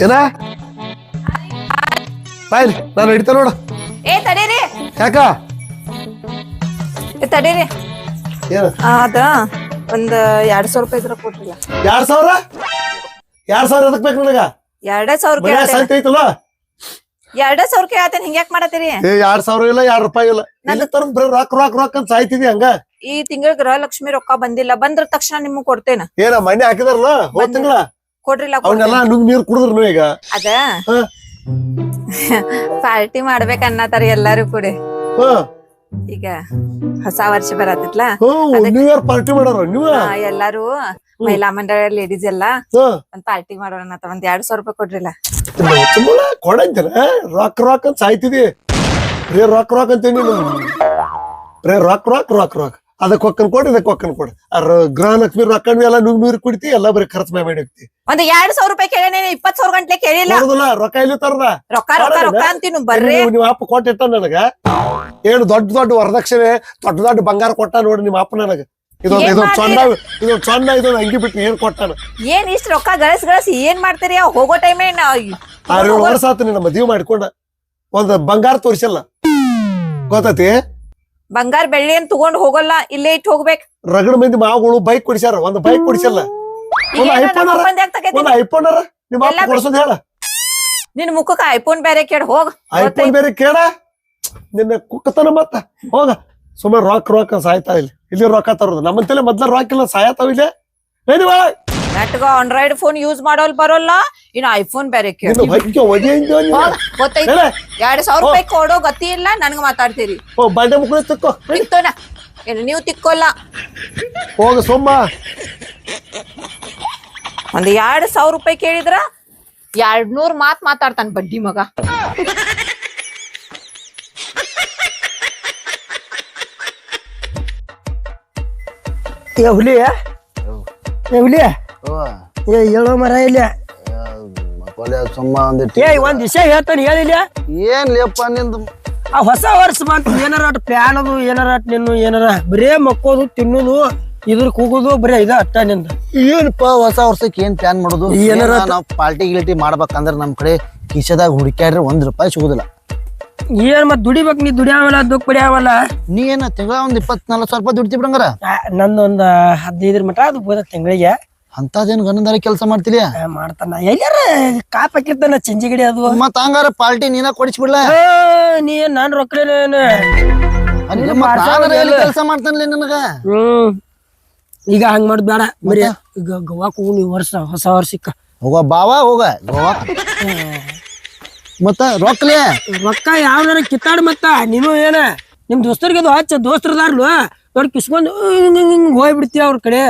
ಏನ ಬಾಯ್ ನಾನು ಹಿಡಿತ ನೋಡು. ಏ ತಡೀರಿ ಯಾಕ ತಡೀರಿ. ಏನ ಅದ ಒಂದ್ 200 ರೂಪಾಯಿ ಇದ್ರ ಕೊಟ್ಟಿಲ್ಲ. 2000 ಎದಕ್ ಬೇಕು ನನಗ? 2,000 ಮನ್ಯಾಗ ಸಂತೆ ಐತಲ್ಲ 2,000 ಕೇಳತ್ತೇನೆ. ಹಿಂಗ್ಯಾಕ್ ಮಾಡತ್ತೀರಿ? 2,000 ಇಲ್ಲ 2 ರೂಪಾಯಿ ಇಲ್ಲ. ನನ್ನ ತರ ಬರೀ ರೊಕ್ಕ ಅಂತ ಸಾಯ್ತಿದಿ ಹಂಗ. ಈ ತಿಂಗಳ ಗೃಹಲಕ್ಷ್ಮಿ ರೊಕ್ಕ ಬಂದಿಲ್ಲ. ಬಂದ್ರ ತಕ್ಷಣ ನಿಮ್ಗ್ ಕೊಡ್ತೇನ. ಏನ ಮನೆ ಹಾಕಿದಾರಲ್ಲ ಹೋದ್ ತಿಂಗಳ ಕೊಡ್ರಿಲ್ಲ. ಅವನ್ನೆಲ್ಲ ನುಗ್ ನೀರ್ ಕುಡಿದ್ರು ಈಗ. ಅದ ಪಾರ್ಟಿ ಮಾಡ್ಬೇಕ ಅನ್ನತಾರ ಎಲ್ಲಾರು ಕೂಡಿ. ಈಗ ಹೊಸ ವರ್ಷ ಬರತ್ತಿತ್ಲ, ನ್ಯೂ ಇಯರ್ ಪಾರ್ಟಿ ಮಾಡೋರು ನೀವು ಎಲ್ಲಾರು ಮಹಿಳಾ ಮಂಡಳ ಲೇಡೀಸ್ ಎಲ್ಲಾ ಒಂದ್ ಪಾರ್ಟಿ ಮಾಡೋಣ ಅಂತ. ಒಂದ್ 200 ರೂಪಾಯಿ ಕೊಡ್ರಿಲ್ಲ. ಕೊಡಂತೇನ ರೊಕ್ಕ ಅಂತ ಸಾಯ್ತಿದಿ. ಬರೀ ರೊಕ್ಕ ಅಂತೀನಿ ಬರೀ ರೊಕ್ಕ ಅದಕ್ಕೆ ಹೊಕ್ಕನ್ ಕೊಡಿ ಇದಕ್ಕೆ ಹೊಕ್ಕನ್ ಕೊಡಿ. ಗೃಹಲಕ್ಷ್ಮಿ ರೊಕ್ಕ ಎಲ್ಲ ನೀರ್ ಕುಡಿತಿ ಎಲ್ಲ ಬರೀ ಖರ್ಚು ಮಾಡಿ ಹೋಗ್ತಿ. ಒಂದ್ 200 ರೂಪಾಯಿ ಕೇಳಿ 20,000 ಗಂಟ್ಲೆ ಕೇಳಿಲ್ಲ. ರೊಕ್ಕ ಇಲ್ಲಿ ತರದ ರೊಕ್ಕ ಅಂತೀನು ಬರ್ರಿ. ನಿಮ್ಮ ಅಪ್ಪ ಕೊಟ್ಟಿಟ್ಟ ನನಗ ಏನು ದೊಡ್ಡ ವರದಕ್ಷಿಣೆ ದೊಡ್ಡ ಬಂಗಾರ ಕೊಟ್ಟ ನೋಡಿ ನಿಮ್ಮ ಅಪ್ಪ ನನಗ. ಇದೊಂದು ಸಣ್ಣ ಅಂಗಿ ಬಿಟ್ಟು ಏನ್ ಕೊಟ್ಟಾನ? ಏನ್ ಇಷ್ಟ ರೊಕ್ಕ ಗಳಿಸಿ ಏನ್ ಮಾಡ್ತೀರಿ? ಹೋಗೋ ಟೈಮ್ 6 ವರ್ಷ ಆತು ನಿನ್ನ ಮದ್ವಿ ಮಾಡ್ಕೊಂಡ ಒಂದ್ ಬಂಗಾರ ತೋರಿಸಲ್ಲ ಗೊತ್ತತಿ. ಬಂಗಾರ ಬೆಳ್ಳಿ ಅಂತ ತಗೊಂಡ್ ಹೋಗಲ್ಲ, ಇಲ್ಲೇ ಇಟ್ಟು ಹೋಗ್ಬೇಕು. ರಗಡ ಮಂದಿ ಮಾವುಗಳು ಬೈಕ್ ಕೊಡಿಸ್ಯಾರ, ಒಂದ್ ಬೈಕ್ ಕೊಡಿಸಲ್ಲ. ಒಂದ್ ಐಫೋನ್ ನಿಮ್ಮ ಅಪ್ಪ ಕೊಡ್ಸೋದ್ ಹೇಳ. ನಿನ್ ಮುಖಕ್ಕ ಐಫೋನ್ ಬೇರೆ ಕೇಳ ಹೋಗ. ಐಫೋನ್ ಬೇರೆ ಕೇಳ ನಿನ್ನ ಕುಕ್ಕತನ ಮತ್ತ ಹೋಗ. ಸುಮಾರು ರೊಕ್ಕ ಸಾಯ್ತಾ ಇಲ್ಲಿ ರೊಕ್ಕ ತರೋದು ನಮ್ಮಂತಲೇ ಮೊದ್ಲ ರೊಕ್ಕ ಇಲ್ಲ ಸಾಯತಾವ ಇಲ್ಲಿ. ನೆಟ್ಗ ಆಂಡ್ರಾಯ್ಡ್ ಫೋನ್ ಯೂಸ್ ಮಾಡೋಲ್ ಬರೋಲ್ಲ, ಇನ್ನು ಐಫೋನ್ ಬೇರೆ ಕೇಳ. 2,000 ರೂಪಾಯಿ ಕೊಡೋ ಗತಿ ಇಲ್ಲ ನನ್ಗ ಮಾತಾಡ್ತೀರಿ. ಬಂಡೆ ಮುಕ್ಕಳು ತಿಕ್ತೋನ ಏನು ನೀವು ತಿಕ್ಕೋಲ್ಲ. ಹೋಗ ಸೋಮ್ಮ. ಒಂದ್ 2,000 ರೂಪಾಯಿ ಕೇಳಿದ್ರ 200 ಮಾತಾಡ್ತಾನ ಬಡ್ಡಿ ಮಗ. ಹುಲಿ ಹೇಳೋ ಮರ ಇಲ್ಲ. ಒಂದ್ ವಿಷಯ ಹೇಳ್ತಾನೆ ಹೇಳಿಲ್ಲ. ಏನ್ ಲೇಪ್ಪ ನಿಂದ ಆ ಹೊಸ ವರ್ಷ ಬಂತು ಏನಾರ ಪ್ಲಾನ್ ಅದು ಏನಾರ ಏನಾರ ಬರೇ ಮಕ್ಕೋದು ತಿನ್ನೋದು ಕೂಗೋದು ಬರೀ ಇದ ಅಟ್ಟ ನಿಂದ. ಏನಪ್ಪ ಹೊಸ ವರ್ಷಕ್ಕೆ ಏನ್ ಪ್ಲಾನ್ ಮಾಡೋದು? ಏನಾರ ನಾವ್ ಪಾರ್ಟಿ ಗಿಲ್ಟಿ ಮಾಡ್ಬೇಕಂದ್ರ ನಮ್ ಕಡೆ ಕಿಶದಾಗ ಹುಡುಕ್ಯಾಡ್ರೆ 1 ರೂಪಾಯಿ ಸಿಗುದಿಲ್ಲ. ಏನ್ ಮತ್ ದುಡಿಬೇಕ್, ನೀ ದುಡಿಯಾವಲ್ಲ ದುಃಖ ಪಡಿಯಾವಲ್ಲ. ನೀ ಏನ ತಿಂಗಳ 24,000 ರೂಪಾಯಿ ದುಡ್ತಿ ಬಿಡಂಗಾರ? ನಂದೊಂದ್ 15 ಮಟ ಅದು ಬೋದ ತಿಂಗಳಿಗೆ. ಅಂತದೇನ್ ಗನದಾರ ಕೆಲಸ ಮಾಡ್ತಿಲ್ಲ ಮಾಡ್ತಾನ. ಎಲ್ಲಾರ ಕಾಪ್ ಹಾಕಿರ್ತಾನ ಚಿಂಜಿಗಡಿ ಅದು. ಮತ್ ಹಂಗಾರ ಪಾರ್ಟಿ ನೀನ ಕೊಡಿಸ್ಬಿಡ್ಲ. ನೀ ನಾನ್ ರೊಕ್ಕ ಕೆಲಸ ಮಾಡ್ತಾನಲ್ಲ ನನಗ. ಈಗ ಹಂಗ್ ಮಾಡ್ ಬೇಡ. ಬರೀ ಈಗ ಗೋವಾಕ್ ಹೋಗು ನೀವ್ ಹೊಸ ವರ್ಷಕ್ಕ. ಹೋಗ ಬಾವಾ ಹೋಗ ಗೋವಾ. ಮತ್ತ ರೊಕ್ಕ ಯಾವ್ದಾರ ಕಿತ್ತಾಡ್. ಮತ್ತ ನೀನು ಏನ ನಿಮ್ ದೋಸ್ತರಿಗೆ ಅದು ಹಚ್ಚ ದೋಸ್ತರದಾರ್ಲು ದೊಡ್ಡ ಕಿಸ್ಕೊಂಡ್ ಹೋಗ್ಬಿಡ್ತೀಯ ಅವ್ರ ಕಡೆ.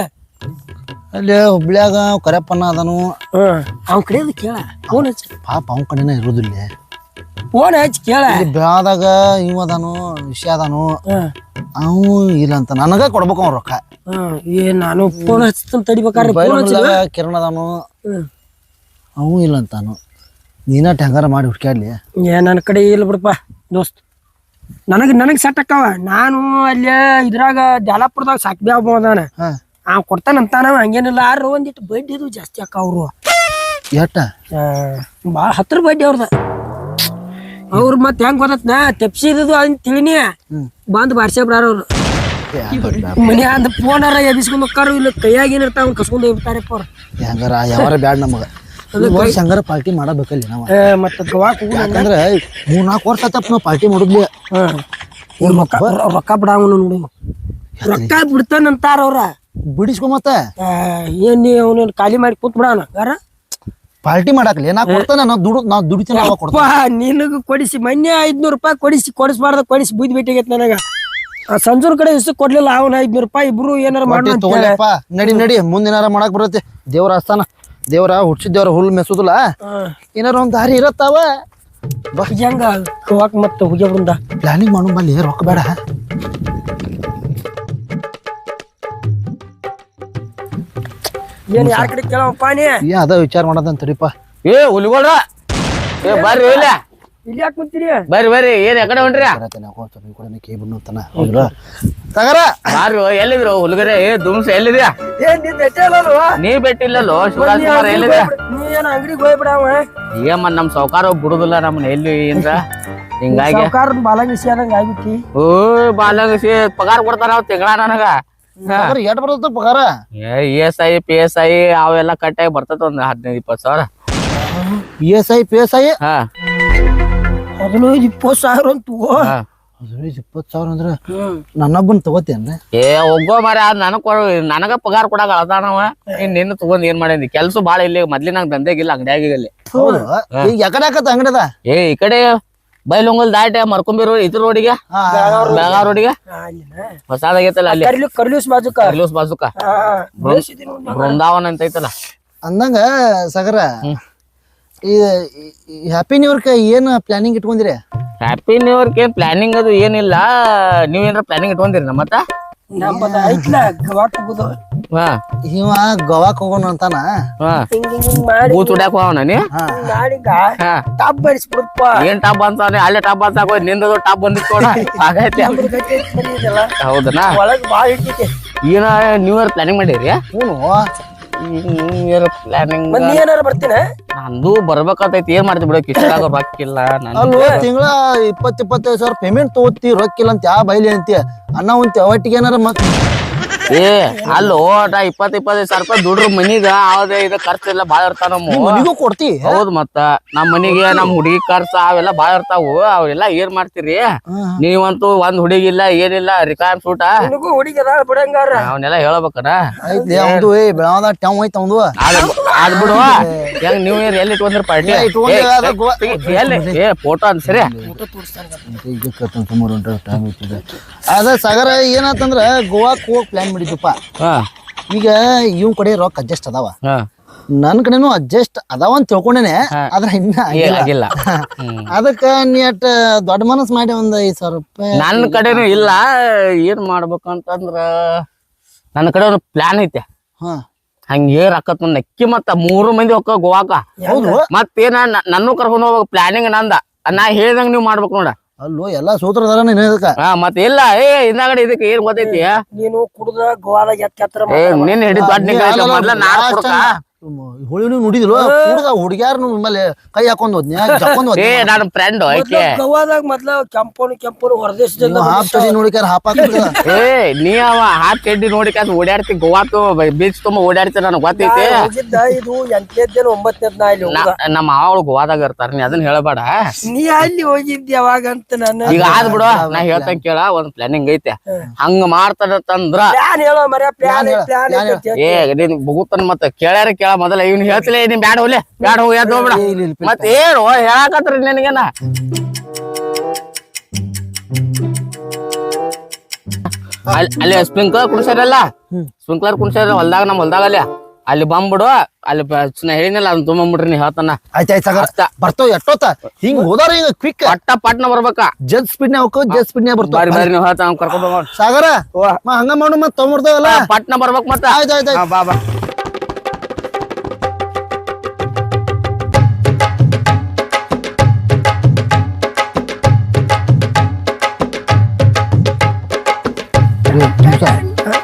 ಅಲ್ಲಿ ಹುಬ್ಳ್ಯಾಗ ಕರೆಪ್ಪಣ್ಣ ಅದನು ಅವ್ನ ಕಡೆ ಅದು ಕೇಳ. ಫೋನ್ ಹಚ್ಚ. ಪಾಪ ಅವ್ನ ಕಡೆನ ಇರೋದಿಲ್ಲ. ಫೋನ್ ಹಚ್ಚಿ ಕೇಳ. ಬ್ಯಾದಾಗ ಇವ ಅದಾನು ವಿಷಯ ಅದಾನು ಅವು ಇಲ್ಲ ಅಂತ ನನಗ ಕೊಡ್ಬೇಕು ಅವ್ನ ರೊಕ್ಕ. ನಾನು ಫೋನ್ ಹಚ್ಚ ತಡಿಬೇಕಾದ್ರೆ ಕಿರಣ್ ಅದಾನು ಅವು ಇಲ್ಲ ಅಂತಾನು. ನೀನ ಹೆಂಗಾರ ಮಾಡಿ ಹುಡ್ಕ್ಯಾಡ್ಲಿ. ನನ್ನ ಕಡೆ ಇಲ್ಲ ಬಿಡಪ್ಪ ದೋಸ್ತ್. ನನಗ್ ಸೆಟ್ ಅಕ್ಕವ. ನಾನು ಅಲ್ಲಿ ಇದ್ರಾಗ ಡ್ಯಾಲಾಪುರದಾಗ ಸಾಕ್ಬಿ ಅದಾನ. ಕೊಡ್ತಾನಂತಾನ ಹಂಗೇನಿಲ್ಲ. ಒಂದಿಟ್ಟು ಬಡ್ಡಿ ಇದು ಜಾಸ್ತಿ ಅಕ್ಕ. ಅವ್ರು ಎಟ್ಟ ಬಾಳ 10 ಬಡ್ಡಿ ಅವ್ರದ. ಅವ್ರ ಮತ್ ಹೆಂಗ್ ಗೊತ್ತ ತೆಪ್ಸಿದ್ದು ಅದನ್ನ ತಿಳಿನಿ ಬಂದ್ ಬಾರ್ಸೆ ಬಿಡಾರ ಅವ್ರು. ಮನೆ ಅಂದ ಫೋನಾರ ಎಬಿಸ್ಕೊಂಡ್ ಹೋಗ್ತಾರ. ಇಲ್ಲ ಕೈಯಾಗ ಏನಿರ್ತಾವ ಕಸ್ಕೊಂಡ್ ಹೋಗ್ಬಿಡ್ತಾರಪ್ಪ ಅವ್ರು. ಹೆಂಗಾರ ಯಾವಾರ ಬ್ಯಾಡ್ ನಮಗ. ಹಂಗಾರ ಪಾರ್ಟಿ ಮಾಡಬೇಕಲ್ಲಿ ನಾವ್. ಮತ್ತ ಗೋವಾಕ್ ಯಾಕಂದ್ರ 3-4 ವರ್ಷ ಆತಪ್ಪ ನಾವ್ ಪಾರ್ಟಿ ಮಾಡುದ್ಲಿ. ರೊಕ್ಕ ಬಿಡಾವನು ನೋಡು. ರೊಕ್ಕ ಬಿಡ್ತಾನಂತಾರ ಅವ್ರ. ಬಿಡಿಸ್ಕೊ ಮತ್ತ ಏನ್ ನೀ ಅವನ ಖಾಲಿ ಮಾಡಿ ಕೂತ್ ಬಿಡಾನ ಯಾರ ಪಾರ್ಟಿ ಮಾಡಾಕ್ಲಿ. ನಾ ಕೊಡ್ತಾನ ನಾವ್ ದುಡಿತೀನಿ. ನಿನಗ ಕೊಡಿಸಿ ಮೊನ್ನೆ 500 ರೂಪಾಯಿ ಕೊಡಿಸ್ಬಾರ್ದ ಕೊಡಿಸಿ ಬುದ್ಧಿ ಭೇಟಿಗೈತಿ ನನಗ. ಸಂಜೂರ್ ಕಡೆ ಇಷ್ಟ ಕೊಡ್ಲಿಲ್ಲ. ಅವನ 500 ರೂಪಾಯಿ ಇಬ್ರು ಏನಾರ ತಗೊಳ್ಳಪ್ಪ. ನಡಿ ಮುಂದಿನಾರ ಮಾಡಕ್ ಬರತ್ತೆ. ದೇವ್ರ ಆಸ್ಥಾನ ದೇವ್ರ ಹುಡ್ಸಿದ ದೇವ್ರ ಹುಲ್ ಮೆಸುದಿಲ್ಲ. ಏನಾರ ಒಂದ್ ದಾರಿ ಇರತ್ತಾವ. ಹೆಂಗ ಗೋವಾಕ್ ಮತ್ತ ಹುಗ್ಯ ಬೃಂದ ಪ್ಲಾನಿಂಗ್ ಮಾಡು ಬಲ್ಲಿ. ರೊಕ್ಕ ಬೇಡ. ಏನ್ ಯಾರ ಕಡೆ ಕೇಳಪ್ಪ ನೀ? ಅದ ವಿಚಾರ ಮಾಡದಂತರಿಪ್ಪ. ಹುಲಿಗೋಡ ಬರ್ರಿ ಇಲ್ಲ ಇಲ್ಲಿ ಯಾಕೆ ಕುಂತೀರಿ ಬರ್ರಿ ಏನ್ ಯಾಕಡೆ ಹೊಂಟ್ರಿ ಕೇ ಬಿಡ್ತಾನ ಹೌದ್ರ ತಗರ ಬಾರು ಎಲ್ಲಿದ್ರು ಹುಡುಗರೇ ದುಮ್ಸ ಎಲ್ಲಿದ್ಯಾ ಏನ್ ನೀನ್ ಬೆಟ್ಟ ಇಲ್ಲಲ್ವಾ ನೀ ಬೆಟ್ಟಿಲ್ಲಲ್ಲೋ ಶಿವರಾಜ್ ಕುಮಾರ್ ಎಲ್ಲಿದ್ಯಾ ನೀ ಏನ್ ಅಂಗಡಿಗೆ ಹೋಗ್ಬಿಡವ ಏಮ ನಮ್ ಸಾವ್ಕಾರ ಬಿಡುದಿಲ್ಲ ನಮ್ಮನ್ನ ಎಲ್ಲಿ ಏನ್ರ ಹಿಂಗಾಗಿ ಸರ್ಕಾರ ಬಾಲಂಗಿ ಸೇದಂಗ ಆಗ್ಬಿಟ್ಟಿ ಓ ಬಾಲಂಗಸಿ ಪಗಾರ ಕೊಡ್ತಾರ ಅವ್ ತಿಂಗಳ ನನಗ ಎಟ್ ಬರ್ತದ ಪಗಾರ ESI PSI ಅವೆಲ್ಲ ಕಟ್ಟಾಗಿ ಬರ್ತದ ಒಂದ್ 15-20 ಸಾವಿರ PSI ಹಾ ಅದನ್ನು 20,000 ಅಂತು ಹಾ 20,000 ಅಂದ್ರ ನನ್ನೊಬ್ಬನ್ ತಗೋತೇನ್ರಿ ಏ ಹೋಗೋ ಮಾರ ನನಗ ಪಗಾರ ಕೊಡಾಕ ಅಳದಾನವ ನಿನ್ನ ತಗೊಂಡ್ ಏನ್ ಮಾಡೇನಿ ಕೆಲ್ಸ ಬಾಳ ಇಲ್ಲಿ ಮೊದ್ಲಿನಾಗ ದಂಧೆಗಿಲ್ಲ ಅಂಗಡಿಯಾಗಿಲ್ಲಿ ಹೌದು ಈಗ ಯಾಕಡೆ ಹಾಕತ್ತ ಅಂಗಡಿದ ಏ ಈ ಕಡೆ ಬೈಲೊಂಗಲ್ ದಾಟೆ ಮರ್ಕೊಂಬಿ ರೋಡ್ ಇದ್ರ ರೋಡಿಗೆ ಬೆಳಗಾವ್ ರೋಡಿಗೆ ಹೊಸಾದಾಗೈತಲ್ಲ ಅಲ್ಲಿ ಕರ್ಲೂಸ್ ಬಾಜುಕ ಕರ್ಲೂಸ್ ಬಾಜುಕ ಬೃಂದಾವನ್ ಅಂತ ಐತಲ್ಲ ಅಂದಂಗ ಸಗರ ಈ ಹ್ಯಾಪಿ ನ್ಯೂ ಇಯರ್ ಏನ್ ಪ್ಲಾನಿಂಗ್ ಇಟ್ಕೊಂಡಿರಿ ಹ್ಯಾಪಿ ನ್ಯೂ ಇಯರ್ ಏನ್ ಪ್ಲಾನಿಂಗ್ ಅದು ಏನಿಲ್ಲ ನೀವೇನ್ರ ಪ್ಲಾನಿಂಗ್ ಇಟ್ಕೊಂಡಿರಿ ನಮ್ಮತ್ತ ನಮ್ಮದ ಐತ್ಲ ಗವಾಕ್ ಹೋಗುದು ಹಾ ಇವ ಗೋವಾಕ್ ಹೋಗೋಣ ಅಂತಾನ ಹಾ ಹಿಂಗ್ ಮಾಡಿ ಬೂತ್ ಹೊಡ್ಯಾಕ ಹೋಗೋಣ ನೀ ನಾಳಿಗ ಹಾ ಟಾಪ್ ಬರಿಸ್ಬಿಡಪ್ಪ ಏನ್ ಟಾಪ್ ಅಂತಾನೆ ಅಲ್ಲೇ ಟಾಪ್ ಅಂತ ನಿಂದದು ಟಾಪ್ ಬಂದಿತ್ತು ನೋಡ ಹಾಗೈತಿ ಹೌದನಾ ಒಳಗ್ ಬಾಳ ಇಟ್ಟಿದ್ದೆ ಏನ ನ್ಯೂ ಇಯರ್ ಪ್ಲಾನಿಂಗ್ ಮಾಡಿರಿ ಹ್ಞೂ ನ್ಯೂ ಇಯರ್ ಪ್ಲಾನಿಂಗ್ ನೀ ಏನಾರ ಬರ್ತೀನ ನಂದು ಬರ್ಬೇಕಾತೈತಿ ಏನ್ ಮಾಡ್ತಿ ಬಿಡೋ ಕಿಶಾಗ ರೊಕ್ಕಿಲ್ಲ ಅಲ್ವ ತಿಂಗಳ 20-25 ಸಾವಿರ ಪೇಮೆಂಟ್ ತಗೋತಿ ರೊಕ್ಕಿಲ್ಲ ಅಂತ ಯಾವ ಬೈಲಿ ಅಂತಿ ಅನ್ನ ಉಂತಿ ಅವಟ್ಟಿಗೆ ಏನಾರ ಮತ್ ಏ ಅಲ್ಲೋ 20-25 ಸಾವಿರ ರೂಪಾಯಿ ದುಡ್ರ ಮನಿಗ ಯಾವ್ದೇ ಇದ ಖರ್ಚೆಲ್ಲ ಬಾಳ ಇರ್ತಾವ ನಮ್ಮ ಮನಿಗೂ ಕೊಡ್ತಿ ಹೌದ್ ಮತ್ತ ನಮ್ ಮನಿಗೆ ನಮ್ ಹುಡುಗಿ ಖರ್ಚ ಅವೆಲ್ಲ ಬಾಳ ಇರ್ತಾವು ಅವೆಲ್ಲ ಏನ್ ಮಾಡ್ತೀರಿ ನೀವಂತೂ ಒಂದ್ ಹುಡುಗಿಲ್ಲ ಏನಿಲ್ಲ ರಿಕಾರ್ಡ್ ಸೂಟ ನಿನಗೂ ಹುಡುಗಿ ಅದಾಳ ಬಿಡಂಗಾರ ಅವನ್ನೆಲ್ಲ ಹೇಳ್ಬೇಕನ ಐತಿ ಅವಂದು ಬೆಳಗಾವದಾಗ ಟಮ್ ಐತಿ ಅವಂದು ಅದ್ ಬಿಡು ಹೆಂಗ್ ನ್ಯೂ ಇಯರ್ ಎಲ್ಲಿ ಇಟ್ಕೊಂಡ್ರಿ ಪಾರ್ಟಿ ಎಲ್ಲಿ ಏ ಫೋಟೋ ಅಂತ ಸರಿ ಅದ ಸಗರ ಏನಾತಂದ್ರ ಗೋವಾಕ್ ಹೋಗ್ ಪ್ಲಾನ್ ಮಾಡಿದ್ವಪ್ಪ ಹಾ ಈಗ ಇವ್ ಕಡೆ ರೊಕ್ಕ ಅಡ್ಜಸ್ಟ್ ಅದಾವ ಹಾ ನನ್ ಕಡೆನು ಅಡ್ಜಸ್ಟ್ ಅದಾವ ಅಂತ ತಿಳ್ಕೊಂಡೇನೆ ಆದ್ರ ಇನ್ನ ಆಗಿಲ್ಲ ಅದಕ್ಕ ನೀ ಅಟ್ ದೊಡ್ಡ ಮನಸ್ ಮಾಡಿ ಒಂದ್ 5,000 ರೂಪಾಯಿ ನನ್ನ ಕಡೆನು ಇಲ್ಲ ಏನ್ ಮಾಡ್ಬೇಕಂತಂದ್ರ ನನ್ನ ಕಡೆ ಒಂದು ಪ್ಲಾನ್ ಐತೆ ಹಾ ಹಂಗೆ ರೊಕ್ಕ ನಕ್ಕಿ ಮತ್ತ 3 ಮಂದಿ ಹೋಗ ಗೋವಾಕ ಹೌದು ಮತ್ತೇನ ನನ್ನೂ ಕರ್ಕೊಂಡ್ ಹೋಗ್ಬೇಕು ಪ್ಲಾನಿಂಗ್ ನಂದ ನಾ ಹೇಳ್ದಂಗ ನೀವ್ ಮಾಡ್ಬೇಕು ನೋಡ ಅಲ್ಲೋ ಎಲ್ಲಾ ಸೂತ್ರದಾರ ಇದಕ್ಕ ಹಾ ಮತ್ತೆ ಇಲ್ಲ ಏ ಹಿಂದಾಗಡೆ ಇದಕ್ಕೆ ಏನ್ ಗೊತ್ತೈತಿ ನೀನು ಕುಡ್ದ ಗೋವಾದಾಗ ಎತ್ತರ ಏ ನಿನ್ ಹಿಡಿದು ದೊಡ್ಡ ನಿಂಗ ಮೊದ್ಲ ನಾರ್ ಕೊಡ್ಕ ಹುಳಿ ನುಡಿದಿಲ್ಲ ಹುಡುಗ್ಯಾರ ಮೇಲೆ ಕೈ ಹಾಕೊಂಡ್ ಹೋದ್ನ್ಯಾ ಜಕ್ಕೊಂಡ್ ಏ ನನ್ನ ಫ್ರೆಂಡ್ ಆಯ್ಕೆ ಗೋವಾದಾಗ ಮೊದ್ಲ ಕೆಂಪನು ಹೊರದೇಶದಿಂದ ಹಾಫ್ ಚಡಿ ನೋಡಿಕಾರ ಹಾಪ್ ಏ ನೀ ಅವ ಹಾತ್ ಚಡ್ಡಿ ನೋಡಿಕಾಸ್ ಓಡಾಡ್ತಿ ಗೋವಾತು ಬೀಚ್ ತುಂಬ ಓಡಾಡ್ತಿ ನನಗ್ ಗೊತ್ತೈತಿ ಹೋಗಿದ್ದ ಇದು 8ನೇದ್ದೇನು 9ನೇದ್ ನಾ ಇಲ್ಲಿ ಹೋಗುದ ನಮ್ಮ ಮಾವಳು ಗೋವಾದಾಗ ಇರ್ತಾರ ನೀ ಅದನ್ನ ಹೇಳಬೇಡ ನೀ ಅಲ್ಲಿ ಹೋಗಿದ್ದಿ ಯಾವಾಗಂತ ನಾನು ಈಗ ಆದ್ ಬಿಡು ನಾ ಹೇಳ್ತಂಗ ಕೇಳ ಒಂದ್ ಪ್ಲಾನಿಂಗ್ ಐತೆ ಹಂಗ ಮಾಡ್ತಾರಂದ್ರ ಪ್ಲಾನ್ ಹೇಳೋ ಮರ ಪ್ಲಾನ್ ಏ ನೀನ್ ಬಗುತ್ತನ್ ಮತ್ತ ಕೇಳ್ಯಾರ ಕೇಳ ಮೊದಲ ಇವ್ನ ಹೇಳ್ತಿಲ್ಲ ನೀನ್ ಬ್ಯಾಡ ಹೋಗ್ಲಿ ಬ್ಯಾಡ ಹೋಗಿ ಎದ್ದು ಹೋಗ್ಬಿಡ ಮತ್ ಏನು ಹೇಳಾಕತ್ರಿ ನಿನಗೇನ ಅಲ್ಲಿ ಸ್ಪ್ರಿಂಕ್ಲರ್ ಕುಣ್ಸ್ಯಾರಲ್ಲ ಸ್ಪ್ರಿಂಕ್ಲರ್ ಕುಣ್ಸ್ಯಾರ ಹೊಲ್ದಾಗ ನಮ್ ಹೊಲ್ದಾಗ ಅಲ್ಲಿ ಬಂದ್ಬಿಡು ಅಲ್ಲಿ ನಾ ಹೇಳಿನಲ್ಲ ಅದನ್ನ ತೊಗೊಂಡ್ಬಿಡ್ರಿ ನೀ ಹೇಳ್ತಾನ ಆಯ್ತಾಯ್ತು ಬರ್ತಾವ ಎಷ್ಟೊತ್ತ ಹಿಂಗ್ ಹೋದಾರ ಹಿಂಗ ಕ್ವಿಕ್ ಪಟ್ನ ಬರ್ಬೇಕ ಜಡ್ ಸ್ಪೀಡ್ ನೇ ಹೋಗ್ಕೋ ಜಡ್ ಸ್ಪೀಡ್ ನೇ ಬರ್ತಾವ ಬಾರಿ ಬಾರಿ ನೀವು ಹೇಳ್ತಾನ ಕರ್ಕೊಂಡ್ ಹೋಗೋಣ ಸಾಗರ ಹಂಗ ಮಾಡು ಮತ್ ತಗೊಂಡ್ಬಿಡ್ತಾವಲ್ಲ ಪಟ್ನ ಬರ್ಬೇಕ್ ಮತ್ತ ಆಯ್ತಾಯ್ತು ಬಾ ಬಾ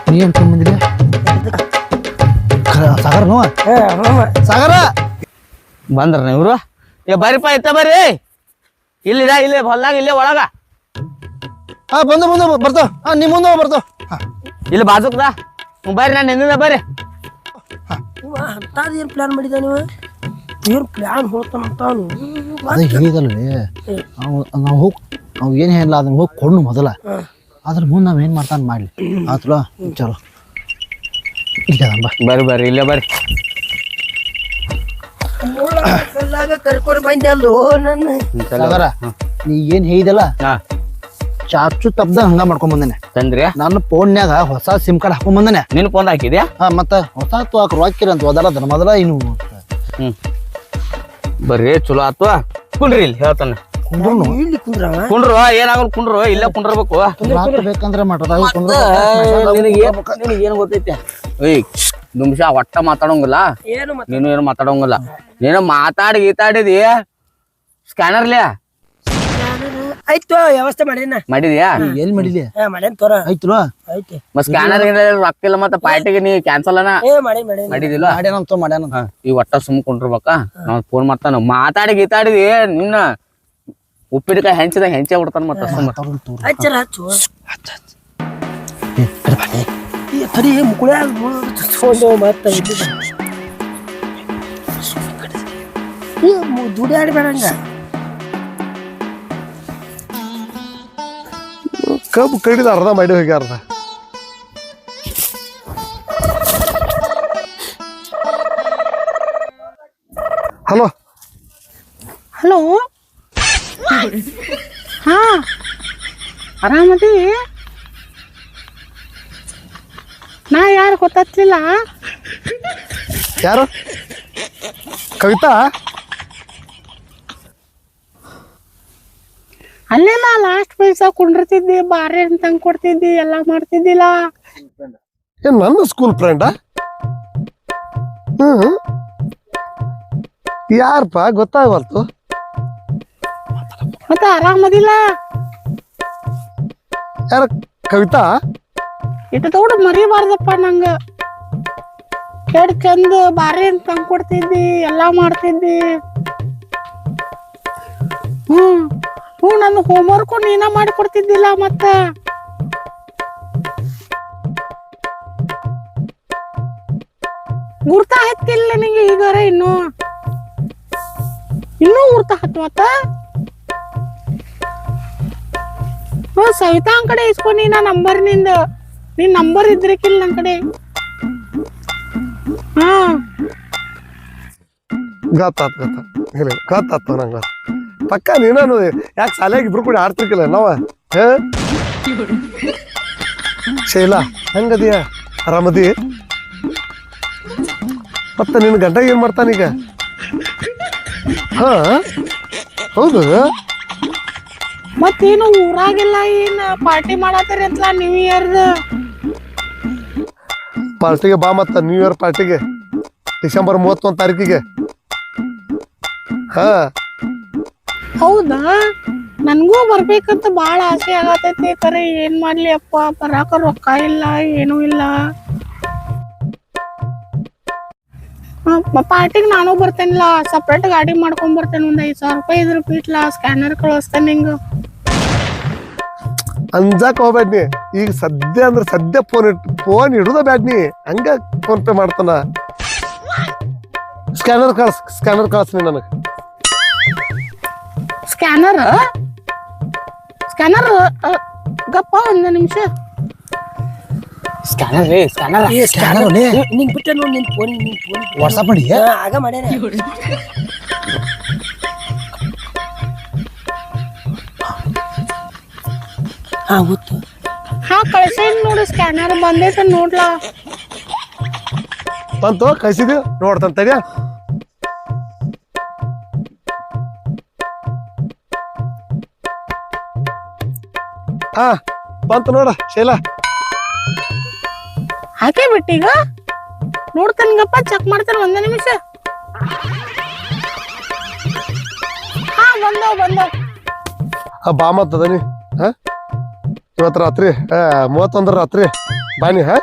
ನೀ ಏನ್ ಬಂದಿಲ್ಲ ಸಾಗರ ನೋವ ಸಾಗರ ಬಂದ್ರ ಇವ್ರು ಏ ಬರಿಪ್ಪ ಎತ್ತ ಬರ್ರಿ ಇಲ್ಲಿದ ಇಲ್ಲಿ ಹೊಲ್ದಾಗ ಇಲ್ಲೇ ಒಳಗ ಹಾ ಬಂದು ಬರ್ತಾವ ಹಾ ನಿಮ್ ಮುಂದೆ ಬರ್ತಾವ ಇಲ್ಲಿ ಬಾಜುಕ್ದ ಬರ್ರಿ ನಾನು ನಿಂದ ಬರ್ರಿ ಏನ್ ಪ್ಲಾನ್ ಮಾಡಿದ ನೀವು ಏನ್ ಪ್ಲಾನ್ ಹೋಗ್ತಾನಂತ ಅದೇ ಹೇಳಿದಲ್ವೇ ನಾವು ಹೋಗಿ ನಾವು ಏನ್ ಹೇಳಿಲ್ಲ ಅದನ್ನ ಹೋಗಿ ಕೊಡ್ನು ಮೊದಲ ಅದ್ರ ಮುಂದೆ ನಾವ್ ಏನ್ ಮಾಡ್ತಾನ ಮಾಡ್ಲಿ ಆತಲ್ಲ ಚಲೋ ಬರ್ರಿ ಬರ್ರಿ ಇಲ್ಲೇ ಬರ್ರಿ ಕರ್ಕೊಂಡು ಬಂದೆ ಅಲ್ಲೋ ನನ್ನ ಸಾಗರ ನೀ ಏನ್ ಹೇಳಿದಲ್ಲ ಚಾಚು ತಪ್ಪದ ಹಂಗ ಮಾಡ್ಕೊಂಡ್ ಬಂದೇನೆ ತಂದ್ರಿ ನನ್ನ ಫೋನ್ಯಾಗ ಹೊಸ ಸಿಮ್ ಕಾರ್ಡ್ ಹಾಕೊಂಡ್ ಬಂದೇನೆ ನಿನ್ ಫೋನ್ ಹಾಕಿದ್ಯಾ ಹಾ ಮತ್ತ ಹೊಸ ರೊಕ್ಕಿರ ಅಂತ ಓದಾಡದ್ರ ಮೊದಲ ಇನ್ನು ಬರ್ರಿ ಚಲೋ ಆತು ಕುಂಡ್ರಿ ಇಲ್ಲಿ ಹೇಳ್ತಾನ ಇಲ್ಲಿ ಕುಂದ್ರವ ಕುಂಡ್ರು ಏನಾಗಲ್ಲ ಕುಂಡ್ರು ಇಲ್ಲೇ ಕುಂಡ್ರಬೇಕು ಬೇಕಂದ್ರೆ ನಿನಗೆ ಏನ್ ಗೊತ್ತೈತಿ ಏಯ್ ನಿಮಿಷ ಒಟ್ಟ ಮಾತಾಡೋಂಗಿಲ್ಲ ಏನು ನೀನು ಏನು ಮಾತಾಡೋಂಗಿಲ್ಲ ನೀನು ಮಾತಾಡಿ ಗೀತಾಡಿದಿ ಸ್ಕ್ಯಾನರ್ಲೆ ಆಯ್ತು ವ್ಯವಸ್ಥೆ ಮಾಡೇನ ಮಾಡಿದ್ಯಾ ಎಲ್ಲಿ ಮಾಡಿಲಿ ಮಾಡೇನ್ ತೋರ ಆಯ್ತು ಐತಿ ಮತ್ ಸ್ಕ್ಯಾನರ್ ರೊಕ್ಕ ಇಲ್ಲ ಮತ್ತ ಪಾರ್ಟಿಗೆ ನೀ ಕ್ಯಾನ್ಸಲ್ ಅನ ಮಾಡಿದಿಲ್ಲ ಮಾಡ್ಯಾನಂತ ಮಾಡ್ಯಾನ ಈ ಒಟ್ಟ ಸುಮ್ ಕುಂಡ್ರಬೇಕ ನಾವ್ ಫೋನ್ ಮಾಡ್ತಾನ ಮಾತಾಡಿ ಗೀತಾಡಿದಿ ನಿನ್ನ ಉಪ್ಪಿನಕಾಯಿ ಹೆಂಚಿದಾಗ ಹೆಂಚೆ ಬಿಡ್ತಾನ ಮತ್ತ ಸುಮ್ಮ ಹಚ್ಚರ ಹಚ್ಚು ತಡಿ ಮುಕುಳ ಮತ್ತ ದುಡಿಯಾಡಿ ಬೇಡಂಗ ಕಬ್ಬು ಕಡಿದ ಅರ್ಧ ಮಾಡಿ ಹೋಗ್ಯಾರ್ದ ಹಲೋ ಹಲೋ ಹಾ ಆರಾಮದಿ ನಾ ಯಾರು ಗೊತ್ತಿಲ್ಲ ಯಾರು ಕವಿತಾ ಅಲ್ಲೆಲ್ಲ ಲಾಸ್ಟ್ ಪೈಸಾ ಕುಂಡಿರ್ತಿದ್ದಿ ಬಾರಿ ಅಂತಂಗ್ ಕೊಡ್ತಿದ್ದಿ ಎಲ್ಲಾ ಮಾಡ್ತಿದ್ದಿಲ್ಲ ಏನ್ ನನ್ನ ಸ್ಕೂಲ್ ಫ್ರೆಂಡಾ ಯಾರಪ್ಪ ಗೊತ್ತಾಗವಲ್ತು ಮತ್ತೆ ಆರಾಮದಿಲ್ಲ ಯಾರ ಕವಿತಾ ಇಟ್ಟು ತಗೊಂಡು ಮರಿಬಾರ್ದಪ್ಪ ನಂಗ ಎಡ್ ಚಂದ ಬಾರಿ ಅಂತಂಗ್ ಕೊಡ್ತಿದ್ದಿ ಎಲ್ಲಾ ಮಾಡ್ತಿದ್ದಿ ನನ್ನ ಹೋಮ್ವರ್ಕ್ ನೀನ ಮಾಡಿ ಕೊಡ್ತಿದ್ದಿಲ್ಲ ಮತ್ತ ಗುರ್ತ ಹತ್ತಿಲ್ಲ ನಿಂಗೆ ಈಗಾರ ಇನ್ನೂ ಗುರ್ತ ಹತ್ತುವತ್ತ ಸವಿತಾ ಕಡೆ ಇಸ್ಕೊಂಡಿ ನಾ ನಂಬರ್ ನಿಂದ ನಿನ್ ನಂಬರ್ ಇದ್ರಕ್ಕಿಲ್ಲ ನನ್ ಕಡೆ ಗೊತ್ತಾತ ನಂಗ ಪಕ್ಕ ನೀನು ಯಾಕೆ ಶಾಲೆಯಾಗ ಇಬ್ರು ಕೂಡ ಆಡ್ತಿರ್ಕಿಲ್ಲ ನಾವ ಶೈಲಾ ಹೆಂಗದಿಯ ಆರಾಮದಿ ಮತ್ತ ನಿನ್ ಗಂಡ ಏನ್ ಮಾಡ್ತಾನೀಗ ಹಾ ಹೌದು ಮತ್ತೇನು ಊರಾಗೆಲ್ಲ ಏನ್ ಪಾರ್ಟಿ ಮಾಡತ್ತಾರ ಅಂತ ನ್ಯೂ ಇಯರ್ ಪಾರ್ಟಿಗೆ ಬಾ ಮತ್ತ ನ್ಯೂ ಇಯರ್ ಪಾರ್ಟಿಗೆ ಡಿಸೆಂಬರ್ 31 ತಾರೀಕಿಗೆ ಹಾ ಹೌದಾ ನನ್ಗೂ ಬರ್ಬೇಕಂತ ಬಾಳ ಆಸೆ ಆಗತೈತಿ ಕರೆ ಏನ್ ಮಾಡ್ಲಿ ಅಪ್ಪ ಬರಾಕ ರೊಕ್ಕ ಇಲ್ಲ ಏನೂ ಇಲ್ಲ ಪಾರ್ಟಿಗೆ ನಾನು ಬರ್ತೇನಿಲ್ಲ ಸಪ್ರೇಟ್ ಗಾಡಿ ಮಾಡ್ಕೊಂಡ್ ಬರ್ತೇನೆ ಒಂದ್ 5,000 ರೂಪಾಯಿ ಇದ್ರ ಬಿಟ್ಲ ಸ್ಕ್ಯಾನರ್ ಕಳಿಸ್ತೇನೆ ನಿಂಗ ಅಂಜಾಕ್ ಹೋಗ್ಬೇಡ ನೀ ಈಗ ಸದ್ಯ ಅಂದ್ರೆ ಸದ್ಯ ಫೋನ್ ಇಡುದ ಬ್ಯಾಡ ನೀ ಹಂಗ ಫೋನ್ ಪೇ ಮಾಡ್ತಾನ ಸ್ಕ್ಯಾನರ್ ಕಳ್ಸ ನೀ ನನಗೆ ಸ್ಕ್ಯಾನರ್ ಸ್ಕ್ಯಾನರ್ ಗಪ್ಪ ಒಂದ್ ನಿಮಿಷ ಸ್ಕ್ಯಾನರ್ ರೀ ಸ್ಕ್ಯಾನರ್ ನಿಂಗ್ ಬಿಟ್ಟೆ ನೋಡಿ ನಿನ್ ಫೋನ್ ವಾಟ್ಸಪ್ ಮಾಡಿ ಆಗ ಮಾಡ್ಯಾನ ಹಾ ಗೊತ್ತು ಹಾ ಕಳ್ಸೇನ್ ನೋಡು ಸ್ಕ್ಯಾನರ್ ಬಂದೈತೆ ನೋಡ್ಲಾ ಬಂತು ಕಳ್ಸಿದ್ವಿ ನೋಡ್ತಾನ ತಡಿಯ ಹಾ ಬಂತು ನೋಡ ಶೈಲಾ ಹಾಕೇ ಬಿಟ್ಟೀಗ ನೋಡ್ತೇನ್ಗಪ್ಪ ಚೆಕ್ ಮಾಡ್ತೇನೆ ಒಂದೇ ನಿಮಿಷ ಹಾ ಬಂದವ್ ಬಾ ಮತ್ತದ ನೀ ಹಾ ಇವತ್ತು ರಾತ್ರಿ 31 ರಾತ್ರಿ ಬಾನಿ ಹಾ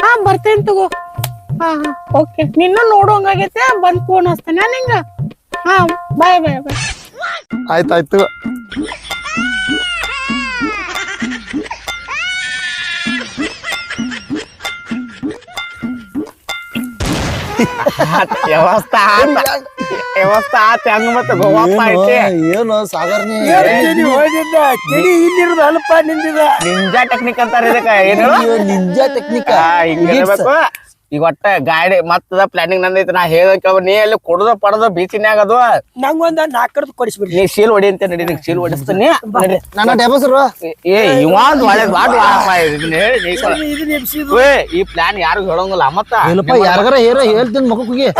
ಹಾ ಬರ್ತೇನೆ ತಗೋ ಹಾ ಓಕೆ ನಿನ್ನ ನೋಡುವಂಗಾಗೈತೆ ಬಂದ್ ಫೋನ್ ಹಚ್ತೇನೆ ನಿಂಗ ಹಾ ಬಾಯ್ ಆಯ್ತಾಯ್ತು ವ್ಯವಸ್ಥೆ ಆತ ಹೆಂಗ ಮತ್ತ ಗೋವಾ ಪಾರ್ಟಿ ಏನು ಸಾಗರ್ನಿ ಇಲ್ಲಿರೋದು ಅಲ್ಪ ನಿಂದಿದ ನಿಂಜಾ ಟೆಕ್ನಿಕ್ ಅಂತಾರ ಇದಕ್ಕ ಏನು ನಿಂಜಾ ಟೆಕ್ನಿಕ್ ಹಿಂಗಿರ್ಬೇಕು ಈಗ ಒಟ್ಟ ಗಾಡಿ ಮತ್ತದ ಪ್ಲಾನಿಂಗ್ ನಂದೈತಿ ನಾ ಹೇಳಕ ನೀ ಅಲ್ಲಿ ಕೊಡದ ಪಡದ ಬೀಚಿನ್ಯಾಗ ಅದು ನಂಗೊಂದ 4 ಕೊಡಿಸ್ಬಿಡ್ರಿ ನೀ ಶೀಲ್ ಹೊಡಿ ಅಂತ ನಡಿ ನಿಂಗೆ ಶೀಲ್ ಹೊಡಿಸ್ತೀನಿ ನನ್ನ ಡೆಬಸರು ಏ ಇವಾಂದ್ ಒಳ್ಳೆ ಇದನ್ನ ಹೇಳಿ ಇದನ್ನ ಎಬ್ಸಿದು ಈ ಪ್ಲಾನ್ ಯಾರಿಗೂ ಹೇಳೋಂಗಿಲ್ಲ ಮತ್ತ ಇಲ್ಲಪ್ಪ ಯಾರಿಗಾರ ಹೇಳ್ತೀನಿ ಮಕ್ಕಳಿಗೆ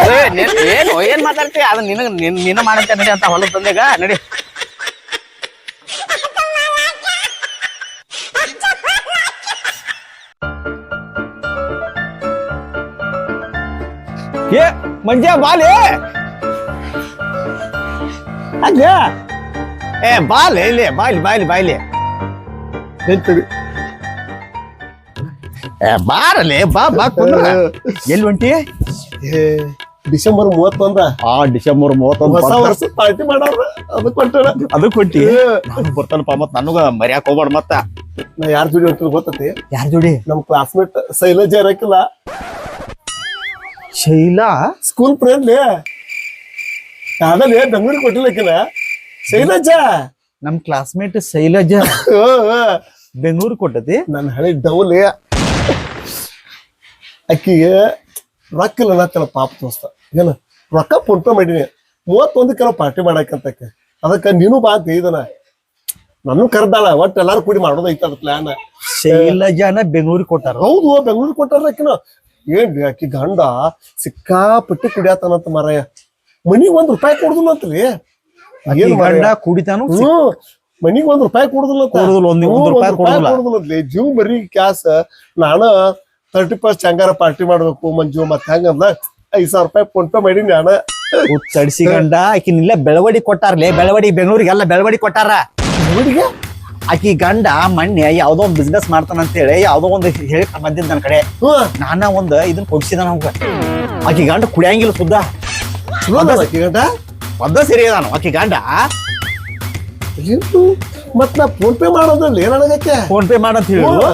ಏನು ಏನ್ ಮಾತಾಡ್ತಿ ಅದ ನಿನ್ನ ಮಾಡಂತ ನಡಿ ಅಂತ ಹೊಲಕ್ ಬಂದಾಗ ನಡಿ ಮಂಜ ಬಾಲಿ ಬಾಲೆ ಇಲ್ಲಿ ಬಾಯ್ಲಿ ಹೇಳ್ತೀವಿ ಬಾರಲೆ ಬಾ ಕುಂದ್ರ ಎಲ್ಲಿ ಹೊಂಟಿ ಡಿಸೆಂಬರ್ 31 ಡಿಸೆಂಬರ್ 31 ಹೊಸ ವರ್ಷ ಪಾರ್ಟಿ ಮಾಡಾರ ಅದು ಕೊಟ್ಟಾರ. ಅದು ಕೊಟ್ಟಿ ನಾನು ಬರ್ತಾನಪ್ಪ ಮತ್ ನನಗ ಮರ್ಯಾಕ್ ಹೋಗ್ಬೇಡ ಮತ್ತ. ನಾ ಯಾರ ಜೋಡಿ ಅಂತ ಗೊತ್ತತಿ? ಯಾರ ಜೋಡಿ? ನಮ್ ಕ್ಲಾಸ್ಮೇಟ್ ಶೈಲಜಾ ಇರಕಿಲ್ಲ, ಶೈಲಾ ಸ್ಕೂಲ್ ಫ್ರೆಂಡ್ ಅದಲ್ಲೇ ಬೆಂಗಳೂರಿಗೆ ಕೊಟ್ಟಿಲ್ಲಕಿನ ಶೈಲಜಾ. ನಮ್ ಕ್ಲಾಸ್ಮೇಟ್ ಶೈಲಜಾ ಬೆಂಗಳೂರು ಕೊಟ್ಟತಿ. ನನ್ನ ಹಳೆ ಡೌಲ್ ಅಕ್ಕಿಗೆ ರೊಕ್ಕ ಇಲ್ಲ ಅನ್ನತ್ತಲ್ಲ ಪಾಪ ದೋಸ್ತ. ಏನ ರೊಕ್ಕ ಫೋನ್ಪೇ ಮಾಡೀನಿ 31 ಕಿಲೋ ಪಾರ್ಟಿ ಮಾಡಾಕಂತಕ್ಕೆ. ಅದಕ್ಕ ನೀನು ಬಾ ಅಂತ ಇದನ ನಾನು ಕರ್ದಾಳ. ಒಟ್ಟು ಎಲ್ಲಾರು ಕೂಡಿ ಮಾಡೋದೈತ ಅದ ಪ್ಲಾನ್. ಶೈಲಜಾನ ಬೆಂಗಳೂರಿಗೆ ಕೊಟ್ಟಾರ. ಹೌದು ಬೆಂಗಳೂರಿಗೆ ಕೊಟ್ಟಾರ ಅಕ್ಕಿನ. ಏನ್ರಿ ಅಕ್ಕಿ ಗಂಡ ಸಿಕ್ಕಾಪಟ್ಟಿ ಕುಡಿಯಾತನಂತ ಮಾರಾಯ. ಮನಿಗ್ $1 ಕೊಡುದಿಲ್ಲ ಅಂತಲಿ. ಏನ್ ಗಂಡ ಕುಡಿತಾನು ಮನಿಗ್ $1 ಕೊಡುದಿಲ್ಲ ಅಂತಲಿ. ಜೀವ್ ಬರೀ ಕ್ಯಾಸ್. ನಾನು 31 ಹಂಗಾರ ಪಾರ್ಟಿ ಮಾಡ್ಬೇಕು ಮಂಜು. ಮತ್ ಹೆಂಗಂದ $5,000 ಫೋನ್ಪೇ ಮಾಡೀನಿ ನಾನು. ತಡಿಸಿ ಗಂಡ ಆಕಿನಿಲ್ಲ ಬೆಳವಡಿ ಕೊಟ್ಟಾರ್ಲೆ. ಬೆಳವಡಿ ಬೆಂಗಳೂರಿಗೆಲ್ಲ ಬೆಳವಡಿ ಕೊಟ್ಟಾರ. ನೋಡಿಗೆ ಆಕಿ ಗಂಡ ಮೊನ್ನೆ ಯಾವ್ದೋ ಒಂದ್ ಬಿಸ್ನೆಸ್ ಮಾಡ್ತಾನ ಅಂತ ಹೇಳಿ ಯಾವ್ದೋ ಒಂದ್ ಹೇಳಿ ಬಂದಿದ್ ನನ್ ಕಡೆ. ನಾನ ಒಂದ್ ಇದನ್ನ ಕೊಡ್ಸಿದ ನಮ್ಗ. ಆಕಿ ಗಂಡ ಕುಡಿಯಂಗಿಲ್ಲ ಸುದ್ದ. ಗಂಡ ಪದ್ದ ಸರಿ ಅದಾನು ಆಕಿ ಗಂಡ. ಮತ್ ನಾ ಫೋನ್ಪೇ ಮಾಡೋದ್ರಲ್ಲಿ ಏನಾಗತ್ತೆ? ಫೋನ್ ಪೇ ಮಾಡಂತ ಹೇಳಿ.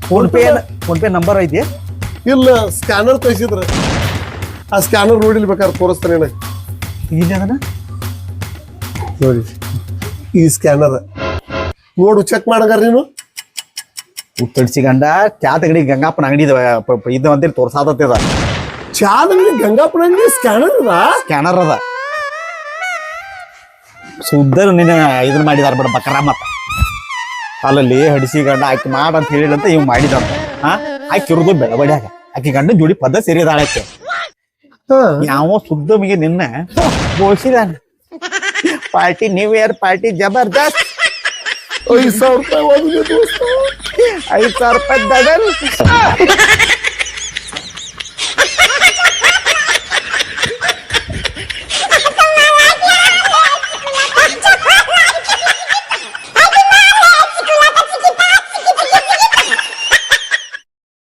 ಫೋನ್ ಪೇ ನಂಬರ್ ಐತಿ? ಇಲ್ಲ, ಸ್ಕ್ಯಾನರ್ ಕಳಿಸಿದ್ರ. ಆ ಸ್ಕ್ಯಾನರ್ ನೋಡಿಲ್ ಬೇಕಾದ್ರೆ ತೋರಿಸ್ತಾನೆ ಇಲ್ಲಿ ಅದನ್ನ ನೋಡಿ. ಈ ಸ್ಕ್ಯಾನರ್ ನೋಡು, ಚೆಕ್ ಮಾಡಗಾರ ನೀನು. ತಡಿಸಿ ಗಂಡ ಚಾ ತಗಡಿ ಗಂಗಾಪನ ಅಂಗಡಿ ಇದು ಅಂತೇಳಿ ತೋರ್ಸಾತದ. ಚಾದಂಗಡಿ ಗಂಗಾಪುರ ಅಂಗಡಿ ಸ್ಕ್ಯಾನರ್ ಅದ. ಸ್ಕ್ಯಾನರ್ ಅದ. ಸುದ್ದರು ನಿನ್ನ ಇದನ್ನ ಮಾಡಿದಾರ ಬಿಡ ಬಕರ ಮತ್ತ. ಅಲ್ಲಲ್ಲಿ ಹಡಿಸಿ ಗಂಡ ಆಕಿ ಮಾಡ ಅಂತ ಹೇಳಿದಂತ ಇವ್ ಮಾಡಿದಂತ. ಆಕಿ ಇರುದು ಬೆಳವಡಿಯಾಗ ಆಕಿ ಗಂಡ ಜೋಡಿ ಪದ ಸೇರಿದಾಳ ಆಕೆ. ಯಾವ ಸುದ್ದಮಿಗೆ ನಿನ್ನ ಬೋಳ್ಸಿದಾನ. ಪಾರ್ಟಿ ನ್ಯೂ ಇಯರ್ ಪಾರ್ಟಿ ಜಬರ್ದಸ್ತ್. $5,000 $5,000 ಡಬಲ್.